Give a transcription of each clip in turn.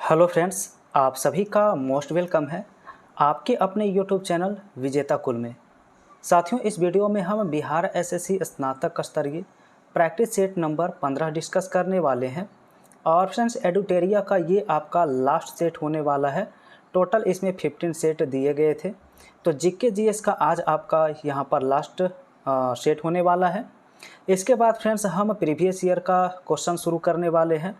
Hello friends, आप सभी का मोस्ट वेलकम है आपके अपने यूट्यूब चैनल विजेता कुल में। साथियों, इस वीडियो में हम बिहार एसएससी स्नातक स्तरीय प्रैक्टिस सेट नंबर 15 डिस्कस करने वाले हैं। और फ्रेंड्स, एडुटेरिया का ये आपका लास्ट सेट होने वाला है। टोटल इसमें 15 सेट दिए गए थे। तो जीके जीएस का आज आपका यहाँ पर लास्ट सेट होने वाला है। इसके बाद फ्रेंड्स हम प्रीवियस ईयर का क्वेश्चन शुरू करने वाले हैं।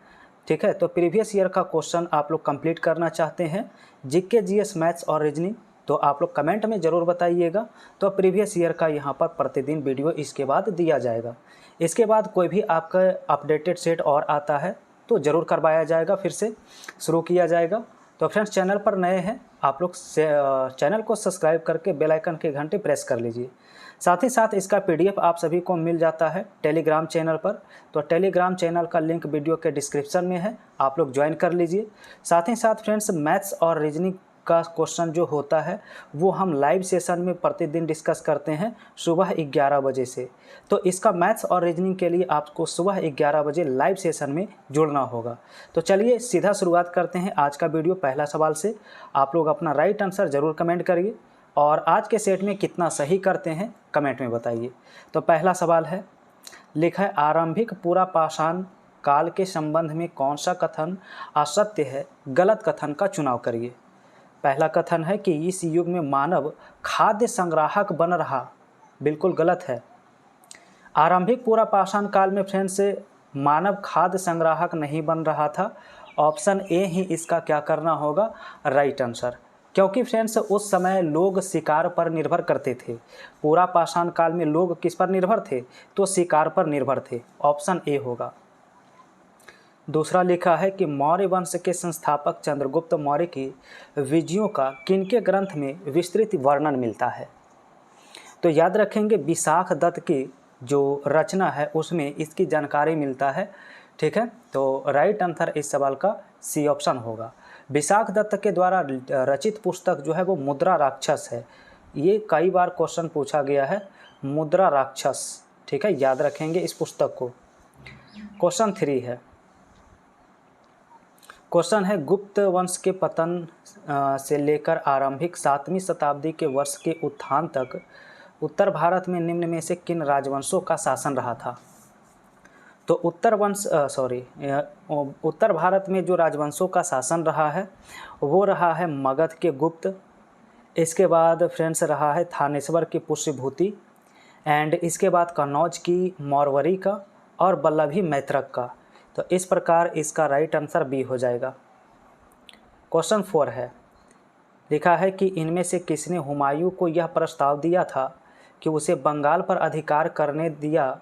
ठीक है, तो प्रीवियस ईयर का क्वेश्चन आप लोग कंप्लीट करना चाहते हैं जीके जीएस मैथ्स और रीजनिंग, तो आप लोग कमेंट में ज़रूर बताइएगा। तो प्रीवियस ईयर का यहाँ पर प्रतिदिन वीडियो इसके बाद दिया जाएगा। इसके बाद कोई भी आपका अपडेटेड सेट और आता है तो ज़रूर करवाया जाएगा, फिर से शुरू किया जाएगा। तो फ्रेंड्स, चैनल पर नए हैं आप लोग चैनल को सब्सक्राइब करके बेल आइकन के घंटे प्रेस कर लीजिए। साथ ही साथ इसका पीडीएफ आप सभी को मिल जाता है टेलीग्राम चैनल पर। तो टेलीग्राम चैनल का लिंक वीडियो के डिस्क्रिप्शन में है, आप लोग ज्वाइन कर लीजिए। साथ ही साथ फ्रेंड्स, मैथ्स और रीजनिंग का क्वेश्चन जो होता है वो हम लाइव सेशन में प्रतिदिन डिस्कस करते हैं सुबह 11 बजे से। तो इसका मैथ्स और रीजनिंग के लिए आपको सुबह 11 बजे लाइव सेशन में जुड़ना होगा। तो चलिए सीधा शुरुआत करते हैं आज का वीडियो। पहला सवाल से आप लोग अपना राइट आंसर ज़रूर कमेंट करिए और आज के सेट में कितना सही करते हैं कमेंट में बताइए। तो पहला सवाल है, लिखा है आरंभिक पूरा पाषाण काल के संबंध में कौन सा कथन असत्य है, गलत कथन का चुनाव करिए। पहला कथन है कि इस युग में मानव खाद्य संग्राहक बन रहा, बिल्कुल गलत है। आरंभिक पूरा पाषाण काल में फ्रेंड्स मानव खाद्य संग्राहक नहीं बन रहा था। ऑप्शन ए ही इसका क्या करना होगा, राइट आंसर। क्योंकि फ्रेंड्स उस समय लोग शिकार पर निर्भर करते थे। पूरा पाषाण काल में लोग किस पर निर्भर थे, तो शिकार पर निर्भर थे। ऑप्शन ए होगा। दूसरा लिखा है कि मौर्य वंश के संस्थापक चंद्रगुप्त मौर्य की विजयों का किनके ग्रंथ में विस्तृत वर्णन मिलता है। तो याद रखेंगे विशाख दत्त की जो रचना है उसमें इसकी जानकारी मिलता है। ठीक है, तो राइट आंसर इस सवाल का सी ऑप्शन होगा। विशाख दत्त के द्वारा रचित पुस्तक जो है वो मुद्रा राक्षस है। ये कई बार क्वेश्चन पूछा गया है, मुद्रा राक्षस। ठीक है, याद रखेंगे इस पुस्तक को। क्वेश्चन 3 है, क्वेश्चन है गुप्त वंश के पतन से लेकर आरंभिक 7वीं शताब्दी के वर्ष के उत्थान तक उत्तर भारत में निम्न में से किन राजवंशों का शासन रहा था। तो उत्तर भारत में जो राजवंशों का शासन रहा है वो रहा है मगध के गुप्त। इसके बाद फ्रेंड्स रहा है थानेश्वर की पुष्यभूति, एंड इसके बाद कन्नौज की मौरवरी का और वल्लभी मैत्रक का। तो इस प्रकार इसका राइट आंसर बी हो जाएगा। क्वेश्चन 4 है, लिखा है कि इनमें से किसने हुमायूं को यह प्रस्ताव दिया था कि उसे बंगाल पर अधिकार करने दिया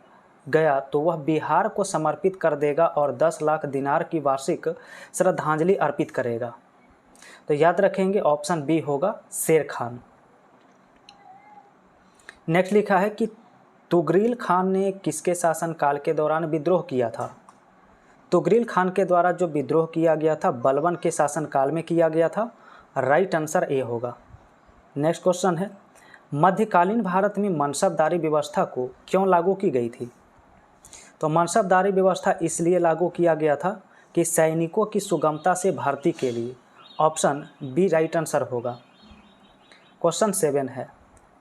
गया तो वह बिहार को समर्पित कर देगा और 10 लाख दिनार की वार्षिक श्रद्धांजलि अर्पित करेगा। तो याद रखेंगे ऑप्शन बी होगा, शेर खान। नेक्स्ट लिखा है कि तुगरील खान ने किसके शासनकाल के दौरान विद्रोह किया था। तुगरील खान के द्वारा जो विद्रोह किया गया था बलबन के शासनकाल में किया गया था। राइट आंसर ए होगा। नेक्स्ट क्वेश्चन है, मध्यकालीन भारत में मनसबदारी व्यवस्था को क्यों लागू की गई थी। तो मनसबदारी व्यवस्था इसलिए लागू किया गया था कि सैनिकों की सुगमता से भर्ती के लिए। ऑप्शन बी राइट आंसर होगा। क्वेश्चन 7 है,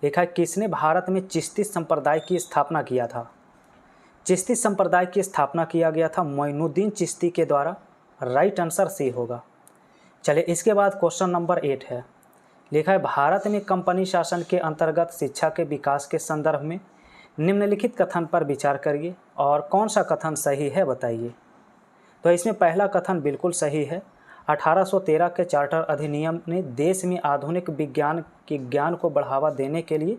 लिखा है किसने भारत में चिश्ती संप्रदाय की स्थापना किया था। चिश्ती संप्रदाय की स्थापना किया गया था मोइनुद्दीन चिश्ती के द्वारा। राइट आंसर सी होगा। चलिए इसके बाद क्वेश्चन नंबर 8 है, लिखा है भारत में कंपनी शासन के अंतर्गत शिक्षा के विकास के संदर्भ में निम्नलिखित कथन पर विचार करिए और कौन सा कथन सही है बताइए। तो इसमें पहला कथन बिल्कुल सही है। 1813 के चार्टर अधिनियम ने देश में आधुनिक विज्ञान के ज्ञान को बढ़ावा देने के लिए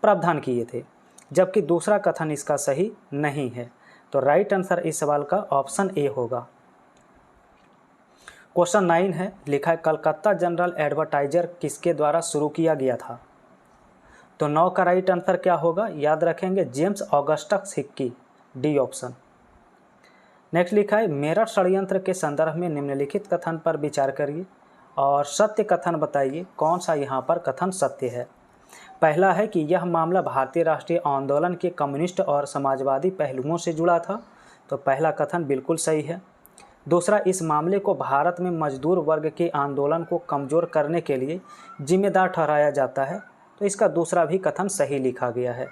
प्रावधान किए थे, जबकि दूसरा कथन इसका सही नहीं है। तो राइट आंसर इस सवाल का ऑप्शन ए होगा। क्वेश्चन 9 है, लिखा है कलकत्ता जनरल एडवर्टाइजर किसके द्वारा शुरू किया गया था। तो 9 का राइट आंसर क्या होगा, याद रखेंगे James Augustus Hickey, D option. Next लिखा है मेरठ षड्यंत्र के संदर्भ में निम्नलिखित कथन पर विचार करिए और सत्य कथन बताइए कौन सा यहाँ पर कथन सत्य है। पहला है कि यह मामला भारतीय राष्ट्रीय आंदोलन के कम्युनिस्ट और समाजवादी पहलुओं से जुड़ा था। तो पहला कथन बिल्कुल सही है। दूसरा, इस मामले को भारत में मजदूर वर्ग के आंदोलन को कमज़ोर करने के लिए जिम्मेदार ठहराया जाता है। तो इसका दूसरा भी कथन सही लिखा गया है,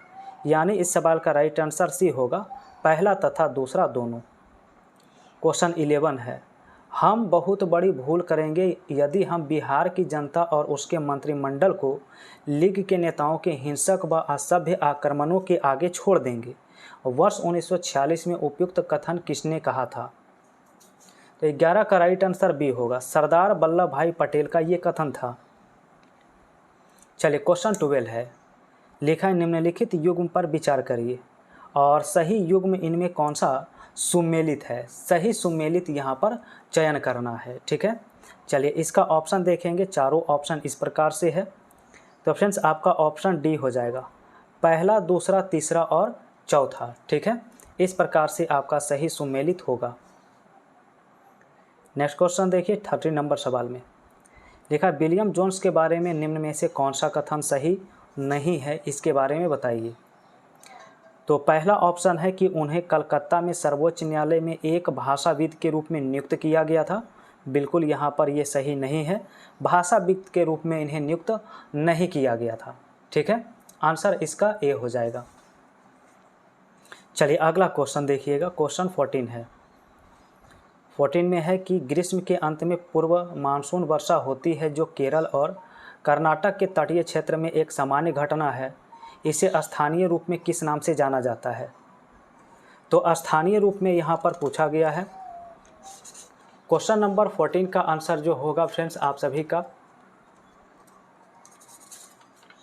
यानी इस सवाल का राइट आंसर सी होगा, पहला तथा दूसरा दोनों। क्वेश्चन 11 है, हम बहुत बड़ी भूल करेंगे यदि हम बिहार की जनता और उसके मंत्रिमंडल को लीग के नेताओं के हिंसक व असभ्य आक्रमणों के आगे छोड़ देंगे। वर्ष 1946 में उपयुक्त कथन किसने कहा था? तो 11 का राइट आंसर बी होगा, सरदार वल्लभ भाई पटेल का ये कथन था। चलिए क्वेश्चन 12 है, लिखा है निम्नलिखित युग्म पर विचार करिए और सही युग्म इनमें कौन सा सुमेलित है। सही सुमेलित यहाँ पर चयन करना है, ठीक है। चलिए इसका ऑप्शन देखेंगे, चारों ऑप्शन इस प्रकार से है। तो फ्रेंड्स आपका ऑप्शन डी हो जाएगा, पहला, दूसरा, तीसरा और चौथा, ठीक है। इस प्रकार से आपका सही सुमेलित होगा। नेक्स्ट क्वेश्चन देखिए 30 नंबर सवाल में लिखा, विलियम जोन्स के बारे में निम्न में से कौन सा कथन सही नहीं है, इसके बारे में बताइए। तो पहला ऑप्शन है कि उन्हें कलकत्ता में सर्वोच्च न्यायालय में एक भाषाविद के रूप में नियुक्त किया गया था। बिल्कुल यहाँ पर ये सही नहीं है, भाषाविद के रूप में इन्हें नियुक्त नहीं किया गया था, ठीक है। आंसर इसका ए हो जाएगा। चलिए अगला क्वेश्चन देखिएगा, क्वेश्चन 14 है। 14 में है कि ग्रीष्म के अंत में पूर्व मानसून वर्षा होती है जो केरल और कर्नाटक के तटीय क्षेत्र में एक सामान्य घटना है। इसे स्थानीय रूप में किस नाम से जाना जाता है? तो स्थानीय रूप में यहाँ पर पूछा गया है। क्वेश्चन नंबर 14 का आंसर जो होगा फ्रेंड्स आप सभी का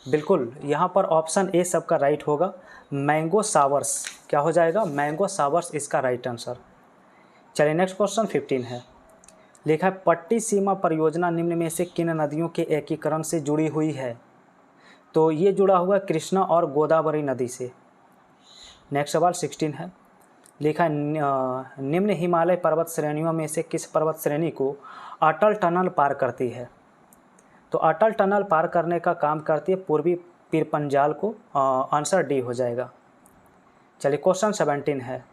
बिल्कुल यहाँ पर ऑप्शन ए सबका राइट होगा, मैंगो सावर्स। क्या हो जाएगा? मैंगो सावर्स इसका राइट आंसर। चलिए नेक्स्ट क्वेश्चन 15 है। लिखा है पट्टी सीमा परियोजना निम्न में से किन नदियों के एकीकरण से जुड़ी हुई है? तो ये जुड़ा हुआ कृष्णा और गोदावरी नदी से। नेक्स्ट सवाल 16 है। लिखा है निम्न हिमालय पर्वत श्रेणियों में से किस पर्वत श्रेणी को अटल टनल पार करती है? तो अटल टनल पार करने का काम करती है पूर्वी पीरपंजाल को। आंसर डी हो जाएगा। चलिए क्वेश्चन 17 है।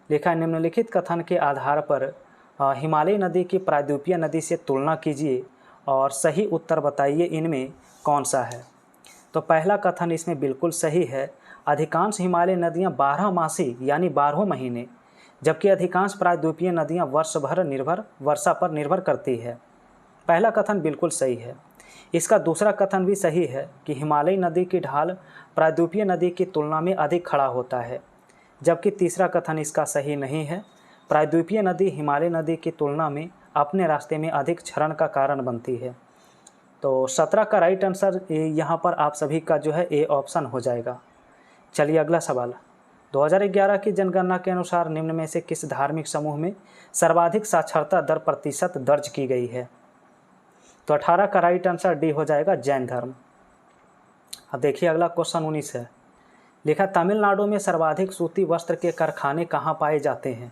लिखा है निम्नलिखित कथन के आधार पर हिमालय नदी की प्रायद्वीपीय नदी से तुलना कीजिए और सही उत्तर बताइए इनमें कौन सा है। तो पहला कथन इसमें बिल्कुल सही है, अधिकांश हिमालय नदियां 12 मासी यानी 12 महीने, जबकि अधिकांश प्रायद्वीपीय नदियां वर्ष भर वर्षा पर निर्भर करती है। पहला कथन बिल्कुल सही है। इसका दूसरा कथन भी सही है कि हिमालय नदी की ढाल प्रायद्वीपीय नदी की तुलना में अधिक खड़ा होता है, जबकि तीसरा कथन इसका सही नहीं है। प्रायद्वीपीय नदी हिमालय नदी की तुलना में अपने रास्ते में अधिक क्षरण का कारण बनती है। तो 17 का राइट आंसर यहाँ पर आप सभी का जो है ए ऑप्शन हो जाएगा। चलिए अगला सवाल। 2011 की जनगणना के अनुसार निम्न में से किस धार्मिक समूह में सर्वाधिक साक्षरता दर प्रतिशत दर्ज की गई है? तो 18 का राइट आंसर डी हो जाएगा, जैन धर्म। अब देखिए अगला क्वेश्चन 19 है। लिखा तमिलनाडु में सर्वाधिक सूती वस्त्र के कारखाने कहाँ पाए जाते हैं?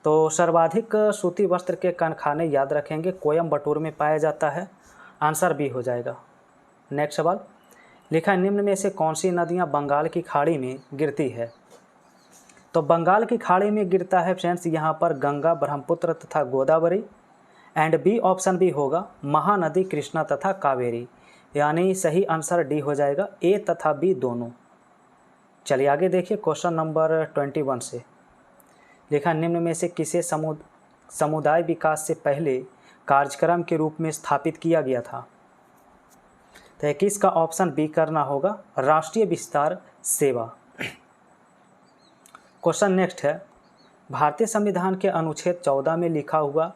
तो सर्वाधिक सूती वस्त्र के कारखाने याद रखेंगे कोयम्बटूर में पाया जाता है। आंसर बी हो जाएगा। नेक्स्ट सवाल। लिखा निम्न में से कौन सी नदियाँ बंगाल की खाड़ी में गिरती है? तो बंगाल की खाड़ी में गिरता है फ्रेंड्स यहाँ पर गंगा, ब्रह्मपुत्र तथा गोदावरी। एंड बी ऑप्शन भी होगा महानदी कृष्णा तथा कावेरी, यानी सही आंसर डी हो जाएगा, ए तथा बी दोनों। चलिए आगे देखिए क्वेश्चन नंबर 21 से। लिखा निम्न में से किसे समुदाय विकास से पहले कार्यक्रम के रूप में स्थापित किया गया था? तो 21 का ऑप्शन बी करना होगा, राष्ट्रीय विस्तार सेवा। क्वेश्चन नेक्स्ट है। भारतीय संविधान के अनुच्छेद 14 में लिखा हुआ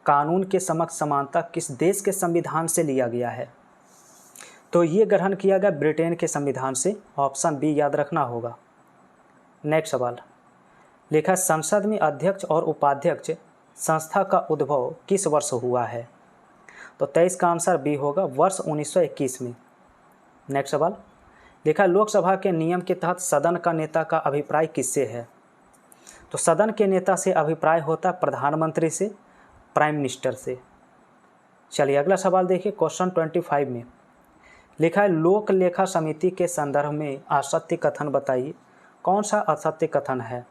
कानून के समक्ष समानता किस देश के संविधान से लिया गया है? तो ये ग्रहण किया गया ब्रिटेन के संविधान से। ऑप्शन बी याद रखना होगा। नेक्स्ट सवाल। लिखा संसद में अध्यक्ष और उपाध्यक्ष संस्था का उद्भव किस वर्ष हुआ है? तो 23 का आंसर बी होगा, वर्ष 1921 में। नेक्स्ट सवाल। लिखा लोकसभा के नियम के तहत सदन का नेता का अभिप्राय किससे है? तो सदन के नेता से अभिप्राय होता है प्रधानमंत्री से, प्राइम मिनिस्टर से। चलिए अगला सवाल देखिए क्वेश्चन 25 में। लिखा है लोक लेखा समिति के संदर्भ में असत्य कथन बताइए। कौन सा असत्य कथन है?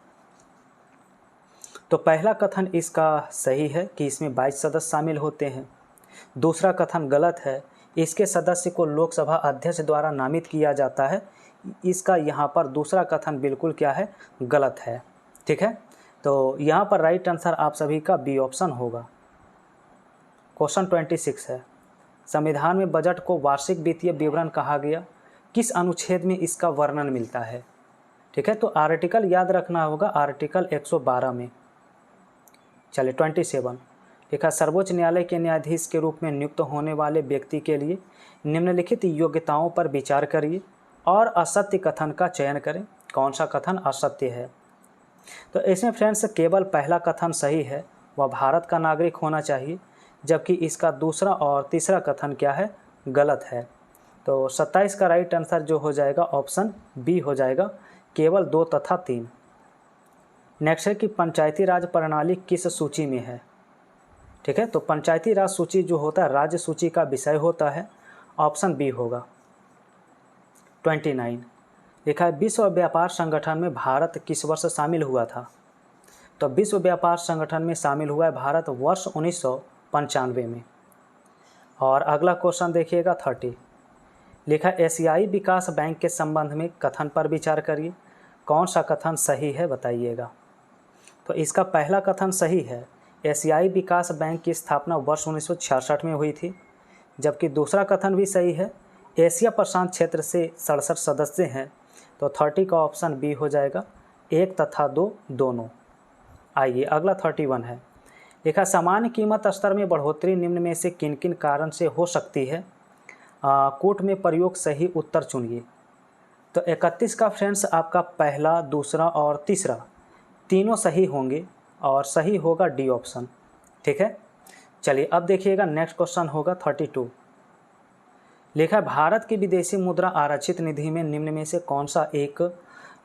तो पहला कथन इसका सही है कि इसमें 22 सदस्य शामिल होते हैं। दूसरा कथन गलत है, इसके सदस्य को लोकसभा अध्यक्ष द्वारा नामित किया जाता है। इसका यहाँ पर दूसरा कथन बिल्कुल क्या है, गलत है। ठीक है, तो यहाँ पर राइट आंसर आप सभी का बी ऑप्शन होगा। क्वेश्चन 26 है, संविधान में बजट को वार्षिक वित्तीय विवरण कहा गया, किस अनुच्छेद में इसका वर्णन मिलता है? ठीक है, तो आर्टिकल याद रखना होगा, आर्टिकल 112 में। चलिए 27 लिखा, सर्वोच्च न्यायालय के न्यायाधीश के रूप में नियुक्त होने वाले व्यक्ति के लिए निम्नलिखित योग्यताओं पर विचार करिए और असत्य कथन का चयन करें। कौन सा कथन असत्य है? तो इसमें फ्रेंड्स केवल पहला कथन सही है, वह भारत का नागरिक होना चाहिए, जबकि इसका दूसरा और तीसरा कथन क्या है, गलत है। तो 27 का राइट आंसर जो हो जाएगा ऑप्शन बी हो जाएगा, केवल 2 तथा 3। नेक्स्ट है कि पंचायती राज प्रणाली किस सूची में है? ठीक है, तो पंचायती राज सूची जो होता है राज्य सूची का विषय होता है, ऑप्शन बी होगा। 29 लिखा है, विश्व व्यापार संगठन में भारत किस वर्ष शामिल हुआ था? तो विश्व व्यापार संगठन में शामिल हुआ है भारत वर्ष 1995 में। और अगला क्वेश्चन देखिएगा 30 लिखा, एशियाई विकास बैंक के संबंध में कथन पर विचार करिए। कौन सा कथन सही है बताइएगा? तो इसका पहला कथन सही है, एशियाई विकास बैंक की स्थापना वर्ष 1966 में हुई थी, जबकि दूसरा कथन भी सही है, एशिया प्रशांत क्षेत्र से 67 सदस्य हैं। तो 30 का ऑप्शन बी हो जाएगा, 1 तथा 2 दोनों। आइए अगला 31 है, लिखा, सामान्य कीमत स्तर में बढ़ोतरी निम्न में से किन किन कारण से हो सकती है? कोट में प्रयोग सही उत्तर चुनिए। तो 31 का फ्रेंड्स आपका पहला, दूसरा और तीसरा तीनों सही होंगे और सही होगा डी ऑप्शन। ठीक है, चलिए अब देखिएगा नेक्स्ट क्वेश्चन होगा 32 लिखा है, भारत की विदेशी मुद्रा आरक्षित निधि में निम्न में से कौन सा एक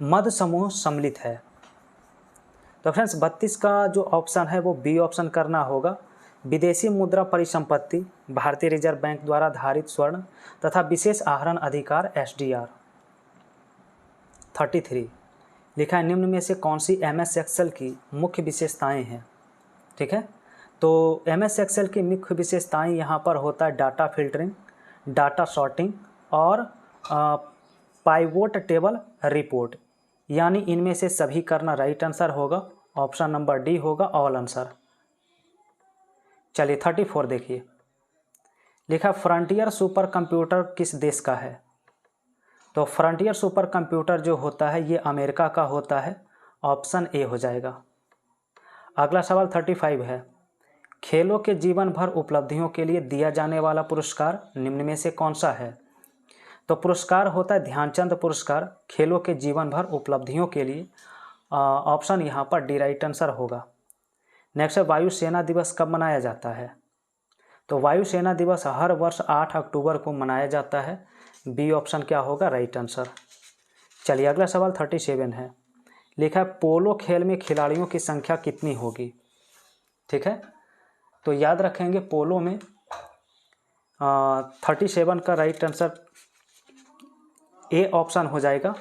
मद समूह सम्मिलित है? तो फ्रेंड्स 32 का जो ऑप्शन है वो बी ऑप्शन करना होगा, विदेशी मुद्रा परिसंपत्ति, भारतीय रिजर्व बैंक द्वारा धारित स्वर्ण तथा विशेष आहरण अधिकार एसडीआर। 33 लिखा है, निम्न में से कौन सी एमएस एक्सेल की मुख्य विशेषताएं हैं? ठीक है, तो एमएस एक्सेल की मुख्य विशेषताएं यहाँ पर होता है डाटा फिल्टरिंग, डाटा सॉर्टिंग और पाइवोट टेबल रिपोर्ट, यानी इनमें से सभी करना राइट आंसर होगा, ऑप्शन नंबर डी होगा ऑल आंसर। चलिए 34 देखिए, लिखा, फ्रंटियर सुपर कंप्यूटर किस देश का है? तो फ्रंटियर सुपर कंप्यूटर जो होता है ये अमेरिका का होता है, ऑप्शन ए हो जाएगा। अगला सवाल 35 है, खेलों के जीवन भर उपलब्धियों के लिए दिया जाने वाला पुरस्कार निम्न में से कौन सा है? तो पुरस्कार होता है ध्यानचंद पुरस्कार, खेलों के जीवन भर उपलब्धियों के लिए, ऑप्शन यहाँ पर डी राइट आंसर होगा। नेक्स्ट है, वायुसेना दिवस कब मनाया जाता है? तो वायुसेना दिवस हर वर्ष 8 अक्टूबर को मनाया जाता है, बी ऑप्शन क्या होगा राइट आंसर। चलिए अगला सवाल 37 है, लिखा है, पोलो खेल में खिलाड़ियों की संख्या कितनी होगी? ठीक है, तो याद रखेंगे पोलो में 37 का राइट आंसर ए ऑप्शन हो जाएगा।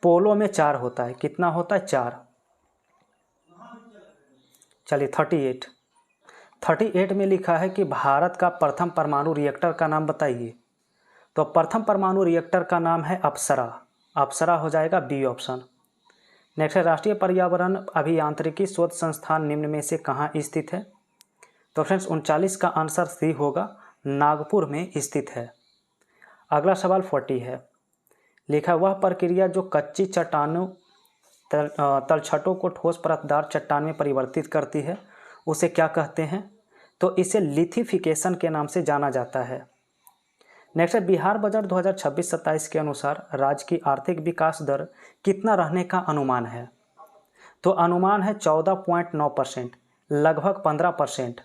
पोलो में 4 होता है, कितना होता है? 4। चलिए 38 में लिखा है कि भारत का प्रथम परमाणु रिएक्टर का नाम बताइए। तो प्रथम परमाणु रिएक्टर का नाम है अप्सरा, अप्सरा हो जाएगा बी ऑप्शन। नेक्स्ट है, राष्ट्रीय पर्यावरण अभियांत्रिकी शोध संस्थान निम्न में से कहाँ स्थित है? तो फ्रेंड्स 39 का आंसर सी होगा, नागपुर में स्थित है। अगला सवाल 40 है, लिखा, वह प्रक्रिया जो कच्ची चट्टानों तलछटों को ठोस परतदार चट्टान में परिवर्तित करती है उसे क्या कहते हैं? तो इसे लिथिफिकेशन के नाम से जाना जाता है। नेक्स्ट है, बिहार बजट 2026-27 के अनुसार राज्य की आर्थिक विकास दर कितना रहने का अनुमान है? तो अनुमान है 14.9%, लगभग 15%।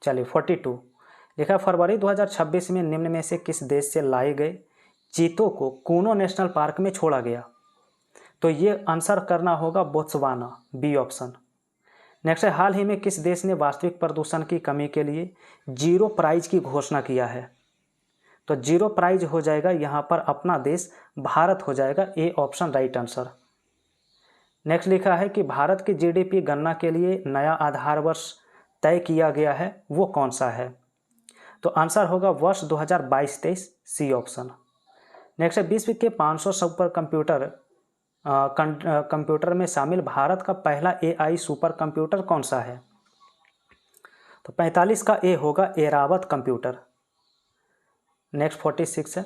चलिए 42 लिखा, फरवरी 2026 में निम्न में से किस देश से लाए गए चीतों को कूनो नेशनल पार्क में छोड़ा गया? तो ये आंसर करना होगा बोत्सवाना, बी ऑप्शन। नेक्स्ट है, हाल ही में किस देश ने वास्तविक प्रदूषण की कमी के लिए जीरो प्राइज की घोषणा किया है? तो जीरो प्राइज हो जाएगा यहाँ पर अपना देश भारत हो जाएगा, A option right answer. Next लिखा है कि भारत की जीडीपी गणना के लिए नया आधार वर्ष तय किया गया है, वो कौन सा है? तो आंसर होगा वर्ष 2022-23, सी ऑप्शन। नेक्स्ट है विश्व के 500 सुपर कंप्यूटर में शामिल भारत का पहला एआई सुपर कंप्यूटर कौन सा है? तो 45 का ए होगा एरावत कंप्यूटर। नेक्स्ट 46 है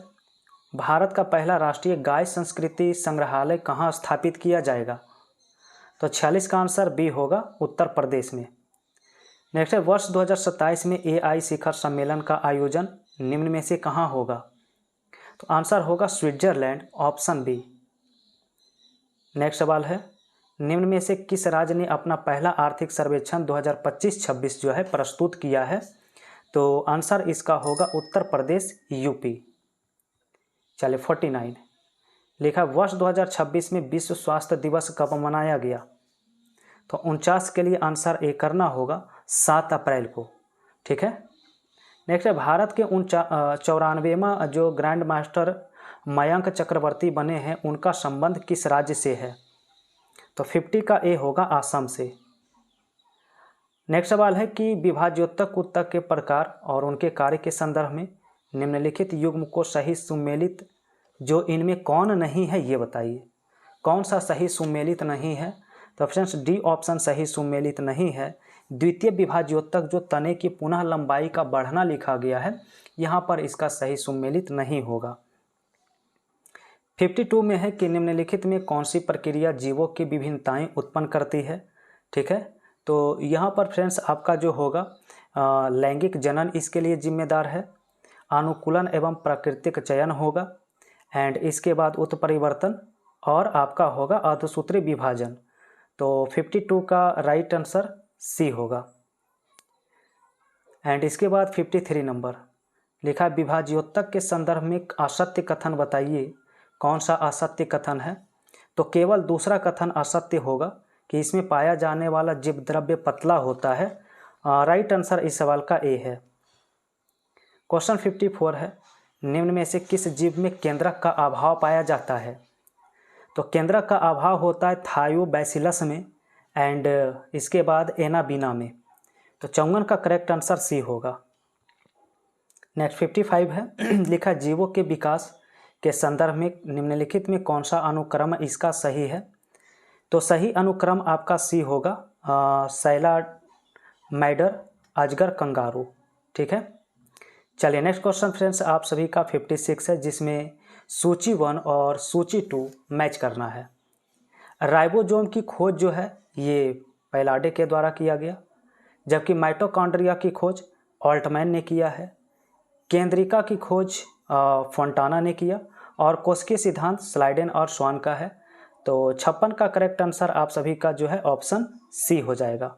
भारत का पहला राष्ट्रीय गाय संस्कृति संग्रहालय कहाँ स्थापित किया जाएगा? तो 46 का आंसर बी होगा उत्तर प्रदेश में। नेक्स्ट है वर्ष 2027 में एआई शिखर सम्मेलन का आयोजन निम्न में से कहाँ होगा? तो आंसर होगा स्विट्जरलैंड, ऑप्शन बी। नेक्स्ट सवाल है निम्न में से किस राज्य ने अपना पहला आर्थिक सर्वेक्षण 2025-26 जो है प्रस्तुत किया है? तो आंसर इसका होगा उत्तर प्रदेश, यूपी। चलिए 49 लिखा वर्ष 2026 में विश्व स्वास्थ्य दिवस कब मनाया गया? तो 49 के लिए आंसर ए करना होगा 7 अप्रैल को। ठीक है। नेक्स्ट है भारत के 94वां जो ग्रैंड मास्टर मयंक चक्रवर्ती बने हैं उनका संबंध किस राज्य से है? तो 50 का ए होगा आसाम से। नेक्स्ट सवाल है कि विभाज्योतक उत्तक के प्रकार और उनके कार्य के संदर्भ में निम्नलिखित युग्म को सही सुमेलित जो इनमें कौन नहीं है ये बताइए। कौन सा सही सुमेलित नहीं है? तो ऑप्शन डी ऑप्शन सही सुमेलित नहीं है। द्वितीय विभाज्योतक जो तने की पुनः लंबाई का बढ़ना लिखा गया है यहाँ पर इसका सही सुमेलित नहीं होगा। 52 में है कि निम्नलिखित में कौन सी प्रक्रिया जीवों की विभिन्नताएं उत्पन्न करती है? ठीक है। तो यहाँ पर फ्रेंड्स आपका जो होगा लैंगिक जनन इसके लिए जिम्मेदार है, अनुकूलन एवं प्राकृतिक चयन होगा, एंड इसके बाद उत्परिवर्तन और आपका होगा अर्धसूत्री विभाजन। तो 52 का राइट आंसर सी होगा। एंड इसके बाद 53 नंबर लिखा विभाज्योतक के संदर्भ में असत्य कथन बताइए। कौन सा असत्य कथन है? तो केवल दूसरा कथन असत्य होगा कि इसमें पाया जाने वाला जीव द्रव्य पतला होता है। राइट आंसर इस सवाल का ए है। क्वेश्चन 54 है निम्न में से किस जीव में केंद्रक का अभाव पाया जाता है? तो केंद्रक का अभाव होता है थायोबैसिलस में एंड इसके बाद एनाबीना में। तो 54 का करेक्ट आंसर सी होगा। नेक्स्ट 55 है लिखा जीवों के विकास के संदर्भ में निम्नलिखित में कौन सा अनुक्रम इसका सही है? तो सही अनुक्रम आपका सी होगा सैलामैंडर, अजगर, कंगारू। ठीक है। चलिए नेक्स्ट क्वेश्चन फ्रेंड्स आप सभी का 56 है जिसमें सूची 1 और सूची 2 मैच करना है। राइबोसोम की खोज जो है ये पैलाडे के द्वारा किया गया, जबकि माइटोकॉन्ड्रिया की खोज ऑल्टमैन ने किया है, केंद्रिका की खोज फोंटाना ने किया और कोस्की सिद्धांत स्लाइडेन और स्वान का है। तो 56 का करेक्ट आंसर आप सभी का जो है ऑप्शन सी हो जाएगा।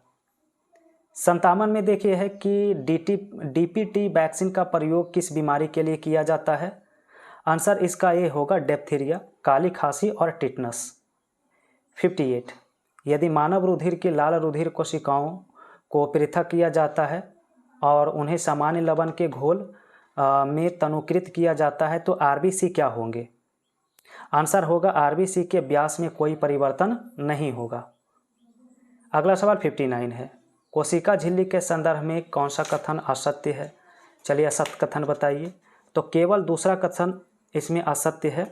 57 में देखिए है कि डीपीटी वैक्सीन का प्रयोग किस बीमारी के लिए किया जाता है? आंसर इसका ये होगा डिप्थीरिया, काली खांसी और टिटनस। 58 यदि मानव रुधिर की लाल रुधिर कोशिकाओं को पृथक किया जाता है और उन्हें सामान्य लवण के घोल में तनुकृत किया जाता है तो आरबीसी क्या होंगे? आंसर होगा आरबीसी के व्यास में कोई परिवर्तन नहीं होगा। अगला सवाल 59 है कोशिका झिल्ली के संदर्भ में कौन सा कथन असत्य है? चलिए असत्य कथन बताइए। तो केवल दूसरा कथन इसमें असत्य है।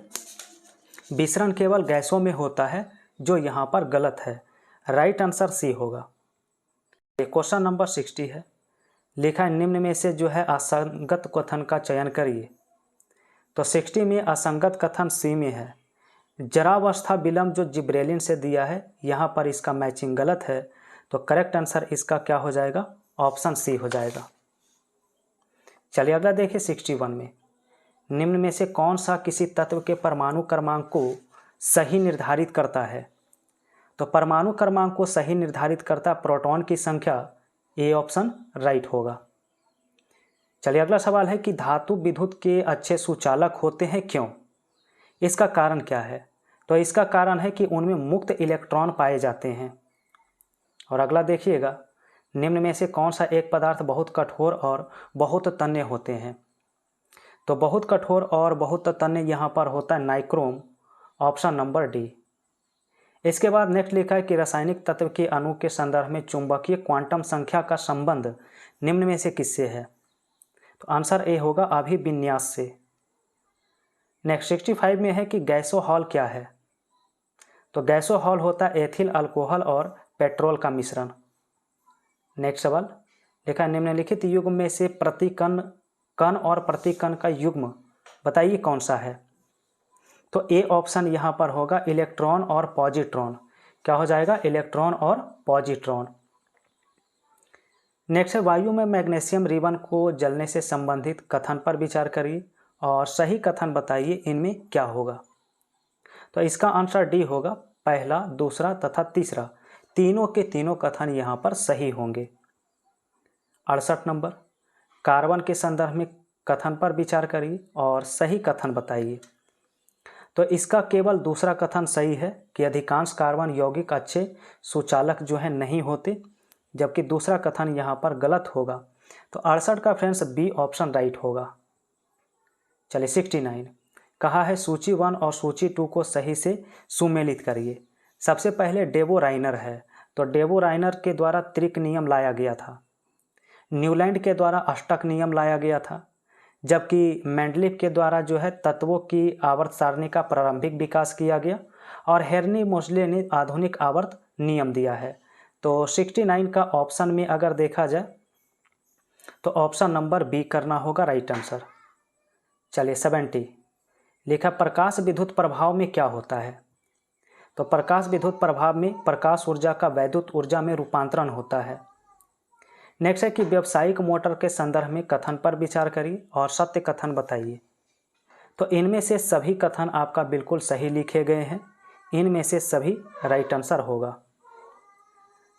विसरण केवल गैसों में होता है जो यहाँ पर गलत है। राइट आंसर सी होगा। क्वेश्चन नंबर 60 है लिखा है निम्न में से जो है असंगत कथन का चयन करिए। तो 60 में असंगत कथन सी में है। जरावस्था विलंब जो जिब्रेलिन से दिया है यहाँ पर इसका मैचिंग गलत है। तो करेक्ट आंसर इसका क्या हो जाएगा? ऑप्शन सी हो जाएगा। चलिए अगला देखिए 61 में निम्न में से कौन सा किसी तत्व के परमाणु क्रमांक को सही निर्धारित करता है? तो परमाणु क्रमांक को सही निर्धारित करता प्रोटॉन की संख्या। ए ऑप्शन राइट होगा। चलिए अगला सवाल है कि धातु विद्युत के अच्छे सुचालक होते हैं क्यों? इसका कारण क्या है? तो इसका कारण है कि उनमें मुक्त इलेक्ट्रॉन पाए जाते हैं। और अगला देखिएगा निम्न में से कौन सा एक पदार्थ बहुत कठोर और बहुत तन्य होते हैं? तो बहुत कठोर और बहुत तन्य यहाँ पर होता है नाइक्रोम, ऑप्शन नंबर डी। इसके बाद नेक्स्ट लिखा है कि रासायनिक तत्व के अणु के संदर्भ में चुंबकीय क्वांटम संख्या का संबंध निम्न में से किससे है? तो आंसर ए होगा अभिविन्यास से। नेक्स्ट 65 में है कि गैसोहॉल क्या है? तो गैसोहॉल होता है एथिल अल्कोहल और पेट्रोल का मिश्रण। नेक्स्ट सवाल लिखा है निम्नलिखित युग्म में से प्रतिकण कण और प्रतिकण का युग्म बताइए कौन सा है? तो ए ऑप्शन यहाँ पर होगा इलेक्ट्रॉन और पॉजिट्रॉन। क्या हो जाएगा? इलेक्ट्रॉन और पॉजिट्रॉन। नेक्स्ट है वायु में मैग्नीशियम रिबन को जलने से संबंधित कथन पर विचार करिए और सही कथन बताइए इनमें क्या होगा। तो इसका आंसर डी होगा, पहला, दूसरा तथा तीसरा तीनों के तीनों कथन यहाँ पर सही होंगे। 68 नंबर, कार्बन के संदर्भ में कथन पर विचार करिए और सही कथन बताइए। तो इसका केवल दूसरा कथन सही है कि अधिकांश कार्बन यौगिक अच्छे सुचालक जो है नहीं होते, जबकि दूसरा कथन यहाँ पर गलत होगा। तो 68 का फ्रेंड्स बी ऑप्शन राइट होगा। चलिए 69 कहा है सूची 1 और सूची 2 को सही से सुमेलित करिए। सबसे पहले डेवो राइनर है, तो डेवो राइनर के द्वारा त्रिक नियम लाया गया था, न्यूलैंड के द्वारा अष्टक नियम लाया गया था, जबकि मेंडलीफ के द्वारा जो है तत्वों की आवर्त सारणी का प्रारंभिक विकास किया गया और हेनरी मोसले ने आधुनिक आवर्त नियम दिया है। तो 69 का ऑप्शन में अगर देखा जाए तो ऑप्शन नंबर बी करना होगा राइट आंसर। चलिए 70 लिखा प्रकाश विद्युत प्रभाव में क्या होता है? तो प्रकाश विद्युत प्रभाव में प्रकाश ऊर्जा का वैद्युत ऊर्जा में रूपांतरण होता है। नेक्स्ट है कि व्यावसायिक मोटर के संदर्भ में कथन पर विचार करिए और सत्य कथन बताइए। तो इनमें से सभी कथन आपका बिल्कुल सही लिखे गए हैं, इनमें से सभी राइट आंसर होगा।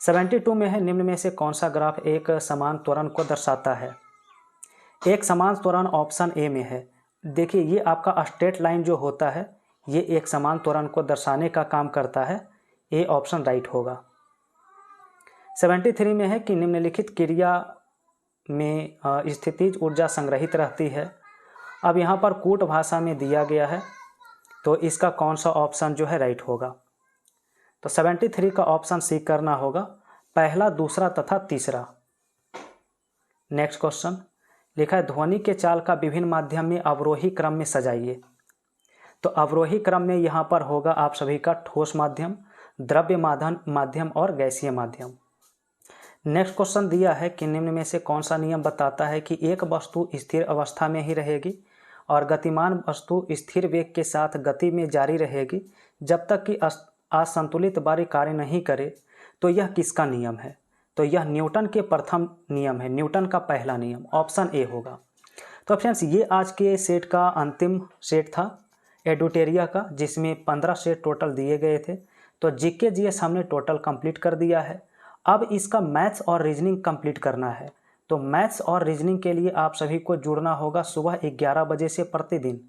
72 में है निम्न में से कौन सा ग्राफ एक समान त्वरण को दर्शाता है? एक समान त्वरण ऑप्शन ए में है। देखिए ये आपका स्ट्रेट लाइन जो होता है ये एक समान त्वरण को दर्शाने का काम करता है, ए ऑप्शन राइट होगा। 73 में है कि निम्नलिखित क्रिया में स्थितिज ऊर्जा संग्रहित रहती है। अब यहाँ पर कूट भाषा में दिया गया है, तो इसका कौन सा ऑप्शन जो है राइट होगा? तो 73 का ऑप्शन सी करना होगा, पहला, दूसरा तथा तीसरा। नेक्स्ट क्वेश्चन लिखा है ध्वनि के चाल का विभिन्न माध्यम में अवरोही क्रम में सजाइए। तो अवरोही क्रम में यहाँ पर होगा आप सभी का ठोस माध्यम, द्रव्य माध्यम और गैसीय माध्यम। नेक्स्ट क्वेश्चन दिया है कि निम्न में से कौन सा नियम बताता है कि एक वस्तु स्थिर अवस्था में ही रहेगी और गतिमान वस्तु स्थिर वेग के साथ गति में जारी रहेगी जब तक कि असंतुलित बारी कार्य नहीं करे। तो यह किसका नियम है? तो यह न्यूटन के प्रथम नियम है, न्यूटन का पहला नियम, ऑप्शन ए होगा। तो फ्रेंड्स ये आज के सेट का अंतिम सेट था एडुटेरिया का, जिसमें 15 सेट टोटल दिए गए थे। तो जीके जीएस हमने टोटल कंप्लीट कर दिया है। अब इसका मैथ्स और रीजनिंग कंप्लीट करना है। तो मैथ्स और रीजनिंग के लिए आप सभी को जुड़ना होगा सुबह 11 बजे से प्रतिदिन,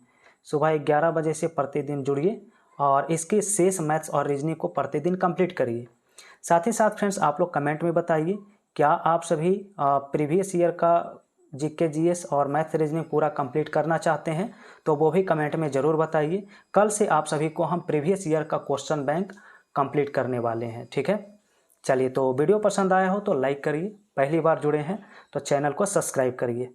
सुबह 11 बजे से प्रतिदिन जुड़िए और इसके शेष मैथ्स और रीजनिंग को प्रतिदिन कंप्लीट करिए। साथ ही साथ फ्रेंड्स आप लोग कमेंट में बताइए क्या आप सभी प्रीवियस ईयर का जीके जीएस और मैथ रीजनिंग पूरा कंप्लीट करना चाहते हैं, तो वो भी कमेंट में ज़रूर बताइए। कल से आप सभी को हम प्रीवियस ईयर का क्वेश्चन बैंक कंप्लीट करने वाले हैं, ठीक है। चलिए, तो वीडियो पसंद आया हो तो लाइक करिए, पहली बार जुड़े हैं तो चैनल को सब्सक्राइब करिए।